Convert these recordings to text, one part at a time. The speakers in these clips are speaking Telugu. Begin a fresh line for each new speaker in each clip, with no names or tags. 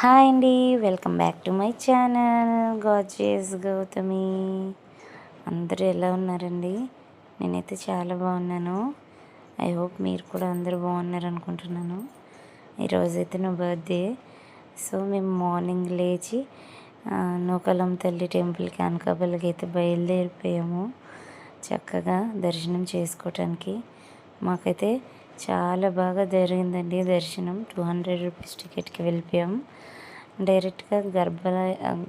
హాయ్ అండి, welcome back to my channel gorgeous Gautami. అందరూ ఎలా ఉన్నారండి? నేనైతే చాలా బాగున్నాను. ఐ హోప్ మీరు కూడా అందరూ బాగున్నారు అనుకుంటున్నాను. ఈరోజైతే నా బర్త్డే. సో మేము మార్నింగ్ లేచి నూకాలమ్మ తల్లి టెంపుల్కి అనకాపల్లికి అయితే బయలుదేరిపోయాము చక్కగా దర్శనం చేసుకోవటానికి. మాకైతే చాలా బాగా జరిగిందండి దర్శనం. 200 రూపీస్ టికెట్కి వెళ్ళిపోయాం. డైరెక్ట్గా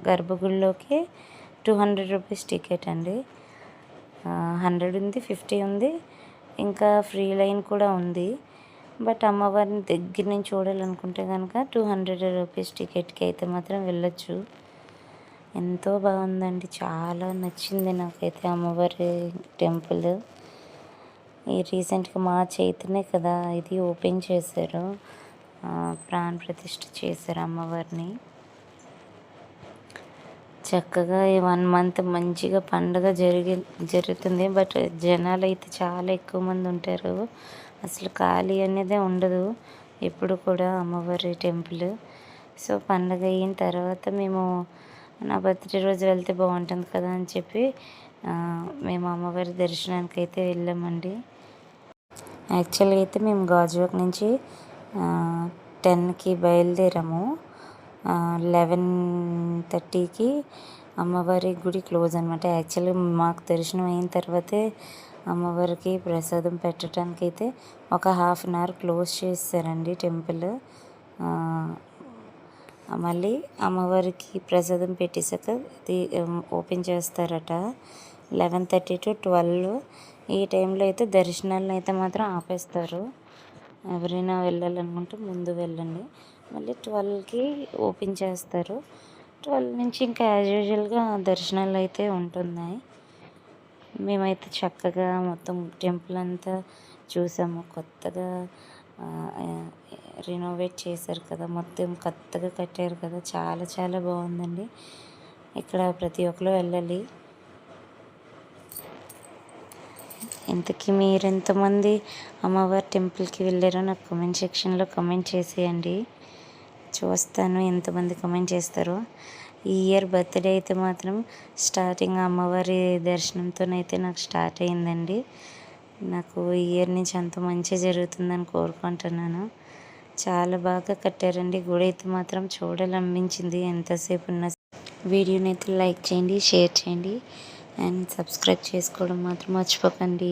గర్భగుడిలోకి 200 రూపీస్ టికెట్ అండి. 100 ఉంది, 50 ఉంది, ఇంకా ఫ్రీ లైన్ కూడా ఉంది. బట్ అమ్మవారిని దగ్గర నుంచి చూడాలనుకుంటే కనుక 200 రూపీస్ టికెట్కి అయితే మాత్రం వెళ్ళొచ్చు. ఎంతో బాగుందండి, చాలా నచ్చింది నాకైతే అమ్మవారి టెంపుల్. ఈ రీసెంట్గా మార్చ్ 8నే కదా ఇది ఓపెన్ చేశారు, ప్రాణ ప్రతిష్ఠ చేశారు అమ్మవారిని. చక్కగా ఈ 1 మంత్ మంచిగా పండుగ జరుగుతుంది. బట్ జనాలు అయితే చాలా ఎక్కువ మంది ఉంటారు, అసలు ఖాళీ అనేదే ఉండదు ఎప్పుడు కూడా అమ్మవారి టెంపుల్. సో పండుగ అయిన తర్వాత మేము నా బర్త్డే రోజు వెళ్తే బాగుంటుంది కదా అని చెప్పి మేము అమ్మవారి దర్శనానికి అయితే వెళ్ళామండి. యాక్చువల్గా అయితే మేము గాజువాక నుంచి 10కి బయలుదేరాము. 11:30కి అమ్మవారి గుడి క్లోజ్ అనమాట. యాక్చువల్గా మాకు దర్శనం అయిన తర్వాతే అమ్మవారికి ప్రసాదం పెట్టడానికి అయితే ఒక హాఫ్ అన్ అవర్ క్లోజ్ చేస్తారండి టెంపుల్. మళ్ళీ అమ్మవారికి ప్రసాదం పెట్టేశాక ఓపెన్ చేస్తారట. 11:30 to 12 ఈ టైంలో అయితే దర్శనాలను అయితే మాత్రం ఆపేస్తారు. ఎవరైనా వెళ్ళాలనుకుంటే ముందు వెళ్ళండి. మళ్ళీ 12కి ఓపెన్ చేస్తారు. 12 నుంచి ఇంకా యాజ్ యూజువల్గా దర్శనాలు అయితే ఉంటున్నాయి. మేమైతే చక్కగా మొత్తం టెంపుల్ అంతా చూసాము. కొత్తగా రినోవేట్ చేశారు కదా, మొత్తం కొత్తగా కట్టారు కదా, చాలా చాలా బాగుందండి. ఇక్కడ ప్రతి ఒక్కరు వెళ్ళాలి. ఇంతకీ మీరు ఎంతమంది అమ్మవారి టెంపుల్కి వెళ్ళారో నాకు కమెంట్ సెక్షన్లో కమెంట్ చేసేయండి, చూస్తాను ఎంతమంది కమెంట్ చేస్తారో. ఈ ఇయర్ బర్త్డే అయితే మాత్రం స్టార్టింగ్ అమ్మవారి దర్శనంతోనైతే నాకు స్టార్ట్ అయిందండి. నాకు ఈ ఇయర్ నుంచి అంత మంచి జరుగుతుందని కోరుకుంటున్నాను. చాలా బాగా కట్టారండి గుడి అయితే మాత్రం, చూడాలనిపించింది ఎంతసేపు ఉన్న. వీడియోని అయితే లైక్ చేయండి, షేర్ చేయండి అండ్ సబ్స్క్రైబ్ చేసుకోవడం మాత్రం మర్చిపోకండి.